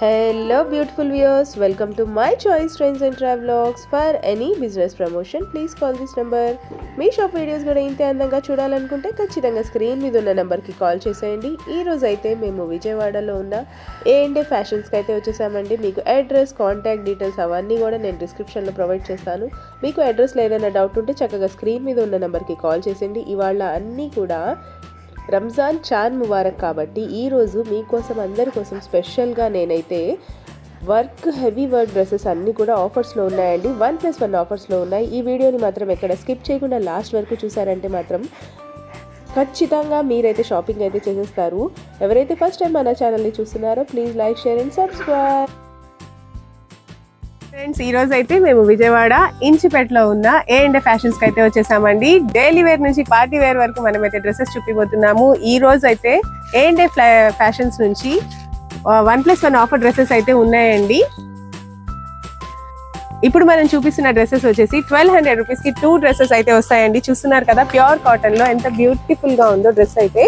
Hello beautiful viewers, welcome to my choice trends and travelogs. For any business promotion please call this number. Me shop videos కూడా ఇంతే అందంగా చూడాలనుకుంటే ఖచ్చితంగా screen మీద ఉన్న నెంబర్కి కాల్ చేసేయండి. ఈ రోజు అయితే మేము విజయవాడలో ఉన్న A&A ఫ్యాషన్స్కి అయితే వచ్చేసామండి. మీకు అడ్రస్, కాంటాక్ట్ డీటెయిల్స్ అవన్నీ కూడా నేను డిస్క్రిప్షన్లో ప్రొవైడ్ చేస్తాను. మీకు అడ్రస్లో ఏదైనా డౌట్ ఉంటే చక్కగా స్క్రీన్ మీద ఉన్న నెంబర్కి కాల్ చేసేయండి. ఇవాళ అన్నీ కూడా రంజాన్ చాన్ ముబారక్ కాబట్టి ఈరోజు మీకోసం అందరి కోసం స్పెషల్గా నేనైతే హెవీ వర్క్ డ్రెస్సెస్ అన్నీ కూడా ఆఫర్స్లో ఉన్నాయండి. 1+1 ఆఫర్స్లో ఉన్నాయి. ఈ వీడియోని మాత్రం ఎక్కడ స్కిప్ చేయకుండా లాస్ట్ వరకు చూసారంటే మాత్రం ఖచ్చితంగా మీరైతే షాపింగ్ అయితే చేసేస్తారు. ఎవరైతే ఫస్ట్ టైం మన ఛానల్ని చూస్తున్నారో please like, share and subscribe. Friends, ఈ రోజు అయితే మేము విజయవాడ ఇంచిపేటలో ఉన్న A&A ఫ్యాషన్స్ కి అయితే వచ్చేసామండి. డైలీ వేర్ నుంచి పార్టీ వేర్ వరకు మనం అయితే డ్రెస్సెస్ చూపిపోతున్నాము. ఈ రోజు అయితే A&A ఫ్యాషన్స్ నుంచి 1+1 ఆఫర్ డ్రెస్సెస్ అయితే ఉన్నాయండి. ఇప్పుడు మనం చూపిస్తున్న డ్రెస్సెస్ వచ్చేసి 1200 రూపీస్ కి 2 డ్రెస్సెస్ అయితే వస్తాయండి. చూస్తున్నారు కదా, ప్యూర్ కాటన్ లో ఎంత బ్యూటిఫుల్ గా ఉందో డ్రెస్ అయితే.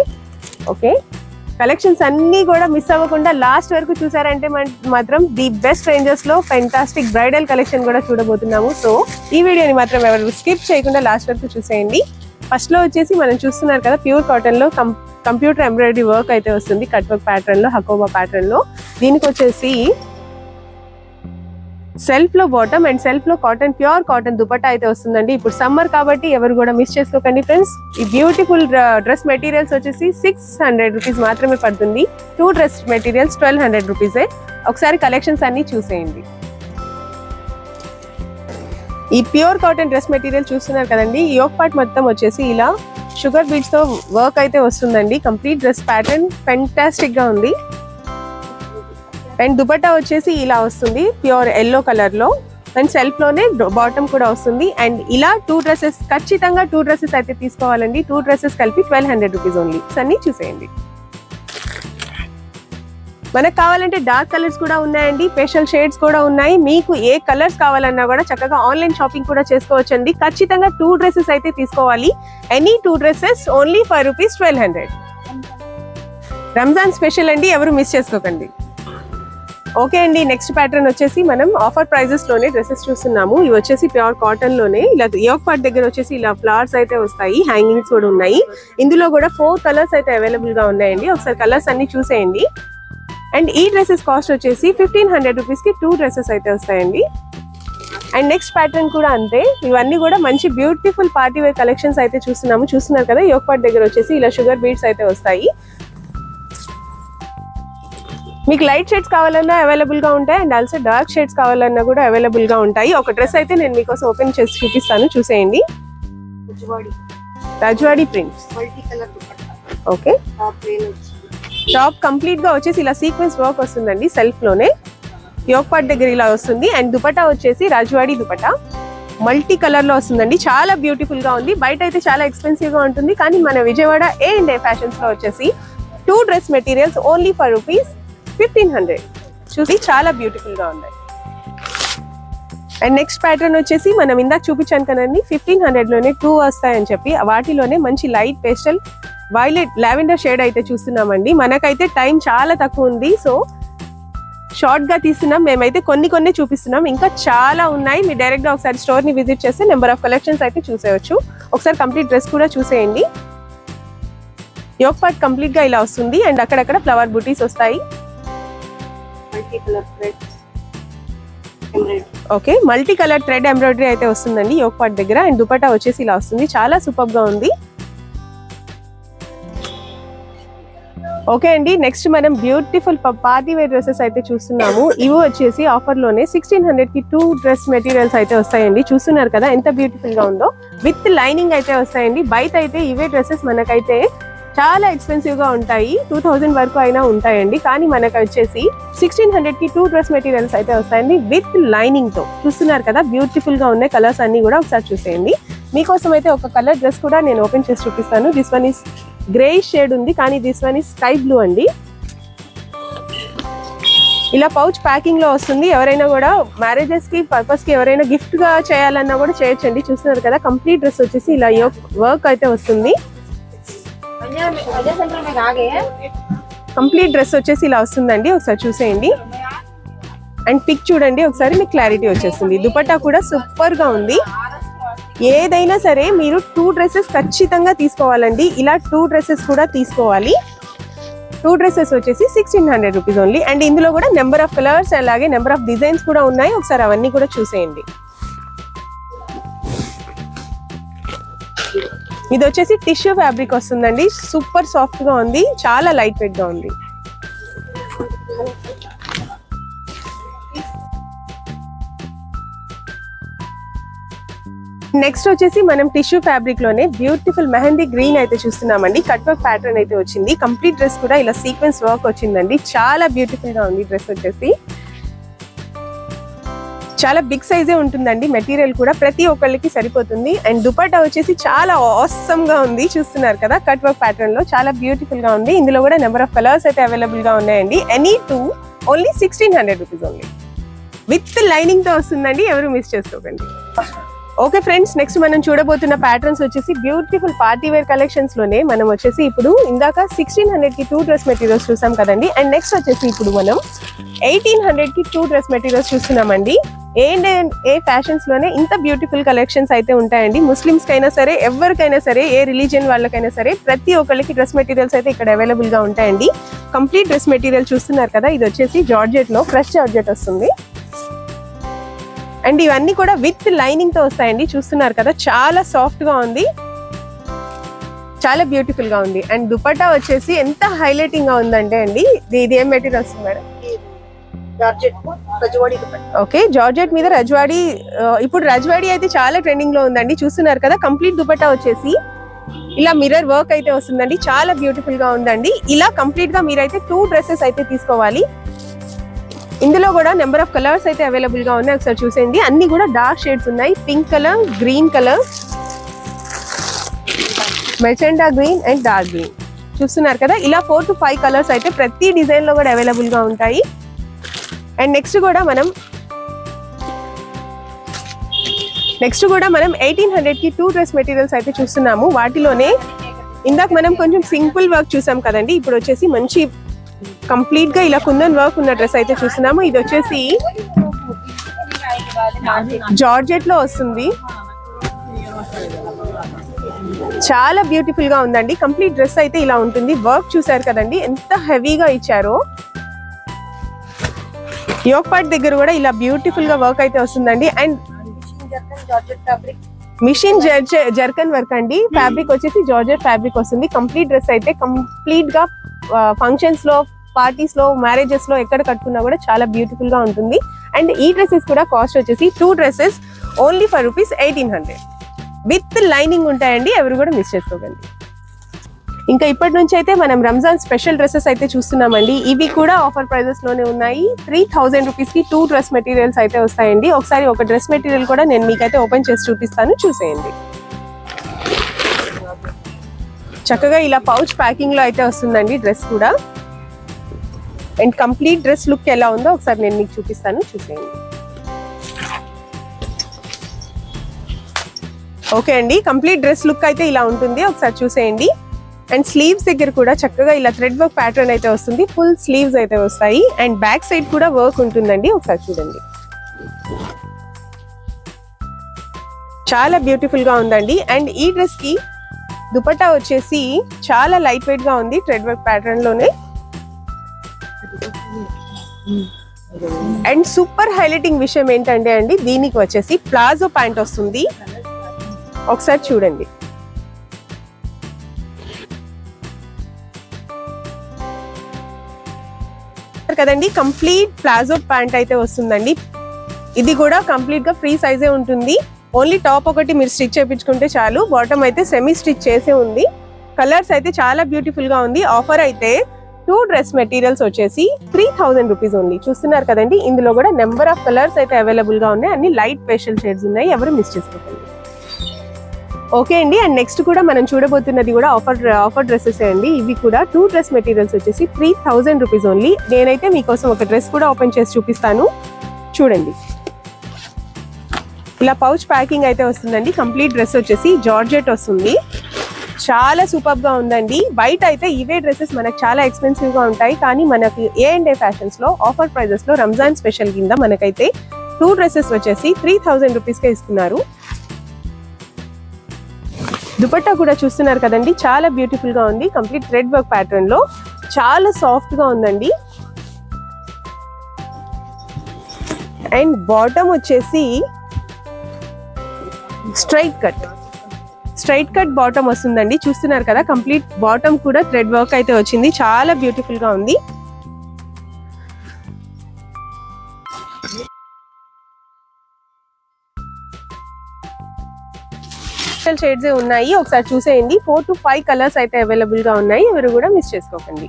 ఓకే, కలెక్షన్స్ అన్ని కూడా మిస్ అవ్వకుండా లాస్ట్ వరకు చూసారంటే మాత్రం ది బెస్ట్ రేంజెస్ లో ఫెంటాస్టిక్ బ్రైడల్ కలెక్షన్ కూడా చూడబోతున్నాము. సో ఈ వీడియోని మాత్రం ఎవరు స్కిప్ చేయకుండా లాస్ట్ వరకు చూసేయండి. ఫస్ట్ లో వచ్చేసి మనం చూస్తున్నారు కదా, ప్యూర్ కాటన్ లో కంప్యూటర్ ఎంబ్రాయిడరీ వర్క్ అయితే వస్తుంది. కట్ వర్క్ ప్యాటర్న్ లో, హకోబా ప్యాటర్న్ లో. దీనికి వచ్చేసి సెల్ఫ్ లో బాటమ్ అండ్ సెల్ఫ్ లో కాటన్, ప్యూర్ కాటన్ దుపట్టా అయితే వస్తుందండి. ఇప్పుడు సమ్మర్ కాబట్టి ఎవరు కూడా మిస్ చేసుకోకండి ఫ్రెండ్స్. ఈ బ్యూటిఫుల్ డ్రెస్ మెటీరియల్స్ వచ్చేసి 600 రూపీస్ మాత్రమే పడుతుంది. 2 డ్రెస్ మెటీరియల్స్ 1200 రూపీసే. ఒకసారి కలెక్షన్స్ అన్ని చూసేయండి. ఈ ప్యూర్ కాటన్ డ్రెస్ మెటీరియల్ చూస్తున్నారు కదండి, ఈ యోక్ పార్ట్ మొత్తం వచ్చేసి ఇలా షుగర్ బీడ్స్ తో వర్క్ అయితే వస్తుందండి. కంప్లీట్ డ్రెస్ ప్యాటర్న్ ఫెంటాస్టిక్ గా ఉంది. అండ్ దుపట్టా వచ్చేసి ఇలా వస్తుంది ప్యూర్ ఎల్లో కలర్ లో. అండ్ సెల్ఫ్ లోనే బాటమ్ కూడా వస్తుంది. అండ్ ఇలా 2 డ్రెస్సెస్, ఖచ్చితంగా 2 డ్రెస్సెస్ అయితే తీసుకోవాలండి. 2 డ్రెస్సెస్ కలిపి 1200 రూపీస్ ఓన్లీ. అన్ని చూసేయండి. మనకు కావాలంటే డార్క్ కలర్స్ కూడా ఉన్నాయండి, పేస్టల్ షేడ్స్ కూడా ఉన్నాయి. మీకు ఏ కలర్స్ కావాలన్నా కూడా చక్కగా ఆన్లైన్ షాపింగ్ కూడా చేసుకోవచ్చండి. ఖచ్చితంగా 2 డ్రెస్సెస్ అయితే తీసుకోవాలి. Any 2 dresses only ₹5 1200. Ramzan special అండి, ఎవరు మిస్ చేసుకోకండి. ఓకే అండి, నెక్స్ట్ ప్యాటర్న్ వచ్చేసి మనం ఆఫర్ ప్రైజెస్ లోనే డ్రెస్సెస్ చూస్తున్నాము. ఇవి వచ్చేసి ప్యూర్ కాటన్ లోనే ఇలా యోక్ పార్ట్ దగ్గర వచ్చేసి ఇలా ఫ్లవర్స్ అయితే వస్తాయి. హ్యాంగింగ్స్ కూడా ఉన్నాయి. ఇందులో కూడా 4 కలర్స్ అయితే అవైలబుల్ గా ఉన్నాయండి. ఒకసారి కలర్స్ అన్ని చూసేయండి. అండ్ ఈ డ్రెస్సెస్ కాస్ట్ వచ్చేసి 1500 రూపీస్ కి 2 డ్రెస్సెస్ అయితే వస్తాయండి. అండ్ నెక్స్ట్ ప్యాటర్న్ కూడా అంతే. ఇవన్నీ కూడా మంచి బ్యూటిఫుల్ పార్టీ వేర్ కలెక్షన్స్ అయితే చూస్తున్నాము. చూస్తున్నారు కదా, యోక్ పార్ట్ దగ్గర వచ్చేసి ఇలా షుగర్ బీడ్స్ అయితే వస్తాయి. మీకు లైట్ షేడ్స్ కావాలన్నా అవైలబుల్ గా ఉంటాయి. అండ్ ఆల్సో డార్క్ షేడ్స్ కావాలన్నా కూడా అవైలబుల్ గా ఉంటాయి. ఒక డ్రెస్ అయితే నేను మీకోసం ఓపెన్ చేసి చూపిస్తాను, చూసేయండి. Rajwadi prints. Okay, top complete గా వచ్చేసి ఇలా సీక్వెన్స్ వర్క్ వస్తుందండి. సెల్ఫ్ లోనే యోక్ పార్ట్ దగ్గర ఇలా వస్తుంది. అండ్ దుపట్టా వచ్చేసి రాజ్వాడి దుపట్టా మల్టీ కలర్ లో వస్తుందండి. చాలా బ్యూటిఫుల్ గా ఉంది. బయట అయితే చాలా ఎక్స్పెన్సివ్ గా ఉంటుంది, కానీ మన విజయవాడ A&A ఫ్యాషన్స్ లో వచ్చేసి 2 డ్రెస్ మెటీరియల్స్ ఓన్లీ ₹1500. చూసి చాలా బ్యూటిఫుల్ గా ఉన్నాయి. అండ్ నెక్స్ట్ ప్యాటర్న్ వచ్చేసి మనం ఇందాక చూపించాను కదండి, 1500 లోనే 2 వస్తాయని చెప్పి. వాటిలోనే మంచి light pastel violet lavender shade అయితే చూస్తున్నామండి. మనకైతే టైం చాలా తక్కువ ఉంది, సో షార్ట్ గా తీస్తున్నాం. మేమైతే కొన్ని చూపిస్తున్నాం, ఇంకా చాలా ఉన్నాయి. మీరు డైరెక్ట్ గా ఒకసారి స్టోర్ ని విజిట్ చేస్తే నెంబర్ ఆఫ్ కలెక్షన్స్ అయితే చూసేయచ్చు. ఒకసారి కంప్లీట్ డ్రెస్ కూడా చూసేయండి. యోక్ పార్ట్ కంప్లీట్ గా ఇలా వస్తుంది. అండ్ అక్కడక్కడ ఫ్లవర్ బూటీస్ వస్తాయి. Okay, multi colour thread embroidery అయితే వస్తుందండి యోక్ పార్ట్ దగ్గర. అండ్ దుపట్టా వచ్చేసి ఇలా వస్తుంది. చాలా సూపర్ గా ఉంది. ఓకే అండి, నెక్స్ట్ మనం బ్యూటిఫుల్ పార్టీ వేర్ డ్రెస్సెస్ అయితే చూస్తున్నాము. ఇవి వచ్చేసి ఆఫర్ లోనే 1600 కి 2 డ్రెస్ మెటీరియల్స్ అయితే వస్తాయండి. చూస్తున్నారు కదా ఎంత బ్యూటిఫుల్ గా ఉందో. విత్ లైనింగ్ అయితే వస్తాయండి. బయట అయితే ఇవే డ్రెస్సెస్ మనకైతే చాలా ఎక్స్పెన్సివ్ గా ఉంటాయి, 2000 వరకు అయినా ఉంటాయండి. కానీ మనకు వచ్చేసి 1600 కి 2 డ్రెస్ మెటీరియల్స్ అయితే వస్తాయండి విత్ లైనింగ్ తో. చూస్తున్నారు కదా, బ్యూటిఫుల్ గా ఉన్నాయి. కలర్స్ అన్ని కూడా ఒకసారి చూసేయండి. మీకోసం అయితే ఒక కలర్ డ్రెస్ కూడా నేను ఓపెన్ చేసి చూపిస్తాను. This one is grey shade ఉంది, కానీ this one is sky blue అండి. ఇలా పౌచ్ ప్యాకింగ్ లో వస్తుంది. ఎవరైనా కూడా మ్యారేజెస్ కి పర్పస్ కి ఎవరైనా గిఫ్ట్ గా చేయాలన్నా కూడా చేయొచ్చండి. చూస్తున్నారు కదా, కంప్లీట్ డ్రెస్ వచ్చేసి ఇలా వర్క్ అయితే వస్తుంది. కంప్లీట్ డ్రెస్ వచ్చేసి ఇలా వస్తుందండి. ఒకసారి చూసేయండి. అండ్ పిక్ చూడండి ఒకసారి, మీకు క్లారిటీ వచ్చేస్తుంది. దుపట్టా కూడా సూపర్ గా ఉంది. ఏదైనా సరే మీరు 2 డ్రెస్సెస్ ఖచ్చితంగా తీసుకోవాలండి. ఇలా 2 డ్రెస్సెస్ కూడా తీసుకోవాలి. 2 డ్రెస్సెస్ వచ్చేసి 1600 రూపీస్ ఓన్లీ. అండ్ ఇందులో కూడా నెంబర్ ఆఫ్ కలర్స్ అలాగే నెంబర్ ఆఫ్ డిజైన్స్ కూడా ఉన్నాయి. ఒకసారి అవన్నీ కూడా చూసేయండి. ఇది వచ్చేసి టిష్యూ ఫ్యాబ్రిక్ వస్తుందండి. సూపర్ సాఫ్ట్ గా ఉంది, చాలా లైట్ వెయిట్ గా ఉంది. నెక్స్ట్ వచ్చేసి మనం టిష్యూ ఫ్యాబ్రిక్ లోనే బ్యూటిఫుల్ మెహందీ గ్రీన్ అయితే చూస్తున్నామండి. కట్ వర్క్ ప్యాటర్న్ అయితే వచ్చింది. కంప్లీట్ డ్రెస్ కూడా ఇలా సీక్వెన్స్ వర్క్ వచ్చిందండి. చాలా బ్యూటిఫుల్ గా ఉంది డ్రెస్ వచ్చేసి. చాలా బిగ్ సైజే ఉంటుందండి. మెటీరియల్ కూడా ప్రతి ఒక్కళ్ళకి సరిపోతుంది. అండ్ దుపట్టా వచ్చేసి చాలా ఆసమ్ గా ఉంది. చూస్తున్నారు కదా, కట్ వర్క్ ప్యాటర్న్ లో చాలా బ్యూటిఫుల్ గా ఉంది. ఇందులో కూడా నెంబర్ ఆఫ్ కలర్స్ అయితే అవైలబుల్ గా ఉన్నాయండి. Any 2 only 1600 rupees only. With lining తో వస్తుందండి, ఎవరు మిస్ చేసుకోకండి. ఓకే ఫ్రెండ్స్, నెక్స్ట్ మనం చూడబోతున్న ప్యాటర్న్స్ వచ్చేసి బ్యూటిఫుల్ పార్టీ వేర్ కలెక్షన్స్ లోనే మనం వచ్చేసి ఇప్పుడు ఇందాక 1600 కి 2 డ్రెస్ మెటీరియల్స్ చూసాం కదండి. అండ్ నెక్స్ట్ వచ్చేసి ఇప్పుడు మనం 1800 కి 2 డ్రెస్ మెటీరియల్స్ చూస్తున్నామండి. ఏ ఫ్యాషన్స్ లోనే ఇంత బ్యూటిఫుల్ కలెక్షన్స్ అయితే ఉంటాయండి. ముస్లిమ్స్ కైనా సరే, ఎవరికైనా సరే, ఏ రిలీజియన్ వాళ్ళకైనా సరే ప్రతి ఒక్కరికి డ్రెస్ మెటీరియల్స్ అయితే ఇక్కడ అవైలబుల్ గా ఉంటాయండి. కంప్లీట్ డ్రెస్ మెటీరియల్ చూస్తున్నారు కదా, ఇది వచ్చేసి జార్జెట్ లో ఫ్రెష్ జార్జెట్ వస్తుంది. అండ్ ఇవన్నీ కూడా విత్ లైనింగ్ తో వస్తాయండి. చూస్తున్నారు కదా, చాలా సాఫ్ట్ గా ఉంది, చాలా బ్యూటిఫుల్ గా ఉంది. అండ్ దుపట్టా వచ్చేసి ఎంత హైలైటింగ్ గా ఉందంటే అండి, ఇది ఏం మెటీరియల్ వస్తుంది మేడం? ఓకే, జార్జెట్ మీద రజ్వాడి. ఇప్పుడు రజ్వాడి అయితే చాలా ట్రెండింగ్ లో ఉందండి. చూస్తున్నారు కదా, కంప్లీట్ దుపట్టా వచ్చేసి ఇలా మిర్రర్ వర్క్ అయితే వస్తుందండి. చాలా బ్యూటిఫుల్ గా ఉందండి. ఇలా కంప్లీట్ గా మీరైతే 2 డ్రెస్సెస్ అయితే తీసుకోవాలి. ఇందులో కూడా నెంబర్ ఆఫ్ కలర్స్ అయితే అవైలబుల్ గా ఉన్నాయి. ఒకసారి చూసేయండి. అన్ని కూడా డార్క్ షేడ్స్ ఉన్నాయి. Pink colour, green colour, magenta green and dark green. చూస్తున్నారు కదా, ఇలా 4 to 5 కలర్స్ అయితే ప్రతి డిజైన్ లో కూడా అవైలబుల్ గా ఉంటాయి. అండ్ నెక్స్ట్ కూడా మనం 1800 కి 2 డ్రెస్ మెటీరియల్స్ అయితే చూస్తున్నాము. వాటిలోనే ఇందాక మనం కొంచెం సింపుల్ వర్క్ చూసాం కదండి. ఇప్పుడు వచ్చేసి మంచి కంప్లీట్ గా ఇలా కుందన్ వర్క్ ఉన్న డ్రెస్ అయితే చూస్తున్నాము. ఇది వచ్చేసి జార్జెట్ లో వస్తుంది. చాలా బ్యూటిఫుల్ గా ఉందండి. కంప్లీట్ డ్రెస్ అయితే ఇలా ఉంటుంది. వర్క్ చూసారు కదండి, ఎంత హెవీగా ఇచ్చారో. యోక్ పార్ట్ దగ్గర కూడా ఇలా బ్యూటిఫుల్ గా వర్క్ అయితే వస్తుందండి. అండ్ మిషన్ జర్కన్ వర్క్ అండి. ఫ్యాబ్రిక్ వచ్చేసి జార్జెట్ ఫ్యాబ్రిక్ వస్తుంది. కంప్లీట్ డ్రెస్ అయితే కంప్లీట్ గా ఫంక్షన్స్ లో, పార్టీస్ లో, మ్యారేజెస్ లో ఎక్కడ కట్టుకున్నా కూడా చాలా బ్యూటిఫుల్ గా ఉంటుంది. అండ్ ఈ డ్రెస్సెస్ కూడా కాస్ట్ వచ్చేసి 2 dresses only for rupees 1800 with lining ఉంటాయండి. ఎవరు కూడా మిస్ చేసుకోకండి. ఇంకా ఇప్పటి నుంచి అయితే మనం రంజాన్ స్పెషల్ డ్రెస్సెస్ అయితే చూస్తున్నామండి. ఇవి కూడా ఆఫర్ ప్రైజెస్ లోనే ఉన్నాయి. 3000 రూపీస్ కి 2 డ్రెస్ మెటీరియల్స్ అయితే వస్తాయండి. ఒకసారి ఒక డ్రెస్ మెటీరియల్ కూడా నేను మీకైతే ఓపెన్ చేసి చూపిస్తాను, చూసేయండి. చక్కగా ఇలా పౌచ్ ప్యాకింగ్ లో అయితే వస్తుందండి డ్రెస్ కూడా. అండ్ కంప్లీట్ డ్రెస్ లుక్ ఎలా ఉందో ఒకసారి నేను మీకు చూపిస్తాను, చూసేయండి. ఓకే అండి, కంప్లీట్ డ్రెస్ లుక్ అయితే ఇలా ఉంటుంది. ఒకసారి చూసేయండి. అండ్ స్లీవ్స్ దగ్గర కూడా చక్కగా ఇలా థ్రెడ్ వర్క్ ప్యాటర్న్ అయితే వస్తుంది. ఫుల్ స్లీవ్స్ అయితే వస్తాయి. అండ్ బ్యాక్ సైడ్ కూడా వర్క్ ఉంటుందండి. ఒకసారి చూడండి, చాలా బ్యూటిఫుల్ గా ఉందండి. అండ్ ఈ డ్రెస్ కి దుపట్టా వచ్చేసి చాలా లైట్ వెయిట్ గా ఉంది, థ్రెడ్ వర్క్ ప్యాటర్న్ లోనే. అండ్ సూపర్ హైలైటింగ్ విషయం ఏంటంటే అండి, దీనికి వచ్చేసి ప్లాజో ప్యాంట్ వస్తుంది. ఒకసారి చూడండి, కదండి, కంప్లీట్ ప్లాజో ప్యాంట్ అయితే వస్తుందండి. ఇది కూడా కంప్లీట్ గా ఫ్రీ సైజే ఉంటుంది. ఓన్లీ టాప్ ఒకటి మీరు స్టిచ్ చేయించుకుంటే చాలు. బాటమ్ అయితే సెమీ స్టిచ్ చేసే ఉంది. కలర్స్ అయితే చాలా బ్యూటిఫుల్ గా ఉంది. ఆఫర్ అయితే 2 డ్రెస్ మెటీరియల్స్ వచ్చేసి 3000 రూపీస్ ఓన్లీ. చూస్తున్నారు కదండి, ఇందులో కూడా నెంబర్ ఆఫ్ కలర్స్ అయితే అవైలబుల్ గా ఉన్నాయి. అన్ని లైట్ పేస్టల్ షేడ్స్ ఉన్నాయి, ఎవరు మిస్ చేసుకోకండి. ఓకే అండి, అండ్ నెక్స్ట్ కూడా మనం చూడబోతున్నది కూడా ఆఫర్ డ్రెస్సెస్ అండి. ఇవి కూడా 2 డ్రెస్ మెటీరియల్స్ వచ్చేసి 3000 రూపీస్ ఓన్లీ. నేనైతే మీకోసం ఒక డ్రెస్ కూడా ఓపెన్ చేసి చూపిస్తాను, చూడండి. ఇలా పౌచ్ ప్యాకింగ్ అయితే వస్తుందండి. కంప్లీట్ డ్రెస్ వచ్చేసి జార్జెట్ వస్తుంది. చాలా సూపర్ గా ఉందండి. బయట అయితే ఇవే డ్రెస్సెస్ మనకు చాలా ఎక్స్పెన్సివ్ గా ఉంటాయి, కానీ మనకి A&A ఫ్యాషన్స్ లో ఆఫర్ ప్రైజెస్ లో రంజాన్ స్పెషల్ కింద మనకైతే 2 డ్రెస్సెస్ వచ్చేసి 3000 రూపీస్ కే ఇస్తున్నారు. దుపట్టా కూడా చూస్తున్నారు కదండి, చాలా బ్యూటిఫుల్ గా ఉంది. కంప్లీట్ థ్రెడ్ వర్క్ ప్యాటర్న్ లో చాలా సాఫ్ట్ గా ఉందండి. అండ్ బాటమ్ వచ్చేసి స్ట్రైట్ కట్ బాటమ్ వస్తుందండి. చూస్తున్నారు కదా, కంప్లీట్ బాటమ్ కూడా థ్రెడ్ వర్క్ అయితే వచ్చింది. చాలా బ్యూటిఫుల్ గా ఉంది. షేడ్స్ ఉన్నాయి, ఒకసారి చూసేయండి. 4 to 5 కలర్స్ అయితే అవైలబుల్ గా ఉన్నాయి. ఎవరు కూడా మిస్ చేసుకోకండి.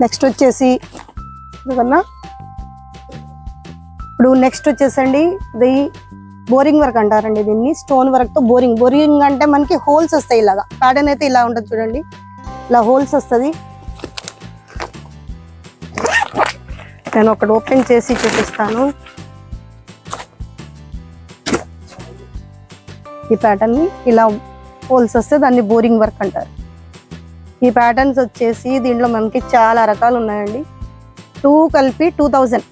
నెక్స్ట్ వచ్చేసి ఇప్పుడు నెక్స్ట్ వచ్చేసండి ఇది బోరింగ్ వర్క్ అంటారండి. దీన్ని స్టోన్ వర్క్ తో బోరింగ్ అంటే మనకి హోల్స్ వస్తాయి. ఇలాగా ప్యాటర్న్ అయితే ఇలా ఉంటుంది చూడండి, ఇలా హోల్స్ వస్తుంది. నేను ఒకటి ఓపెన్ చేసి చూపిస్తాను. ఈ ప్యాటర్న్ ని ఇలా హోల్స్ వస్తే దాన్ని బోరింగ్ వర్క్ అంటారు. ఈ ప్యాటర్న్స్ వచ్చేసి దీంట్లో మనకి చాలా రకాలు ఉన్నాయండి. 2 కలిపి 2000,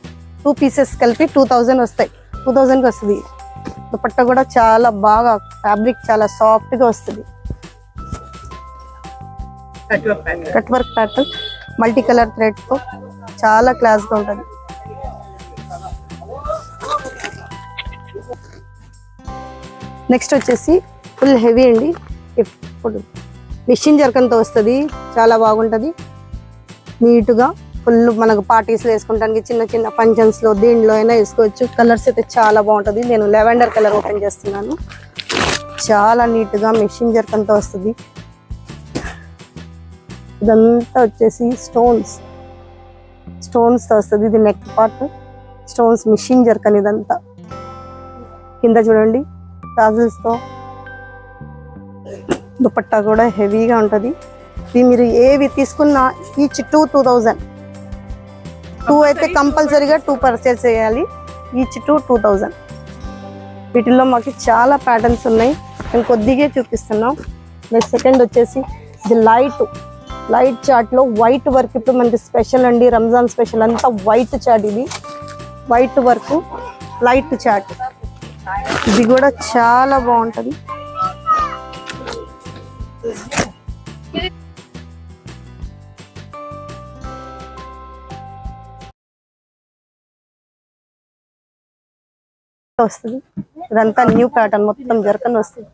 2 పీసెస్ కలిపి 2000 వస్తాయి. 2000కి వస్తుంది. దుపట్టా కూడా చాలా బాగా ఫ్యాబ్రిక్ చాలా సాఫ్ట్ గా వస్తుంది. Cut work pattern multi colour thread తో చాలా క్లాస్ గా ఉంటుంది. నెక్స్ట్ వచ్చేసి ఫుల్ హెవీ అండి. ఇప్పుడు మిషన్ జర్కన్తో వస్తుంది, చాలా బాగుంటుంది. నీట్గా ఫుల్ మనకు పార్టీస్లో వేసుకుంటానికి, చిన్న చిన్న ఫంక్షన్స్లో దీంట్లో అయినా వేసుకోవచ్చు. కలర్స్ అయితే చాలా బాగుంటుంది. నేను లెవెండర్ కలర్ ఓపెన్ చేస్తున్నాను. చాలా నీట్గా మిషన్ జర్కన్తో వస్తుంది. ఇదంతా వచ్చేసి స్టోన్స్తో వస్తుంది. ఇది neck part stones, machine zircon ఇదంతా. కింద చూడండి టాజిల్స్తో. దుపట్టా కూడా హెవీగా ఉంటుంది. ఇది మీరు ఏవి తీసుకున్నా ఈచ్ 2000. 2 అయితే కంపల్సరీగా 2 పర్చేస్ చేయాలి. ఈచ్ 2000. వీటిల్లో మాకు చాలా ప్యాటర్న్స్ ఉన్నాయి, నేను కొద్దిగా చూపిస్తున్నాం. నెక్స్ట్ సెకండ్ వచ్చేసి ఇది లైట్ చార్ట్ లో వైట్ వర్క్. ఇప్పుడు మనకి స్పెషల్ అండి, రంజాన్ స్పెషల్ అంతా వైట్ చార్ట్. ఇది వైట్ వర్క్ లైట్ చార్ట్. ఇది కూడా చాలా బాగుంటుంది. వస్తుంది. ఇదంతా న్యూ ప్యాటర్న్, మొత్తం జర్కన్ వస్తుంది.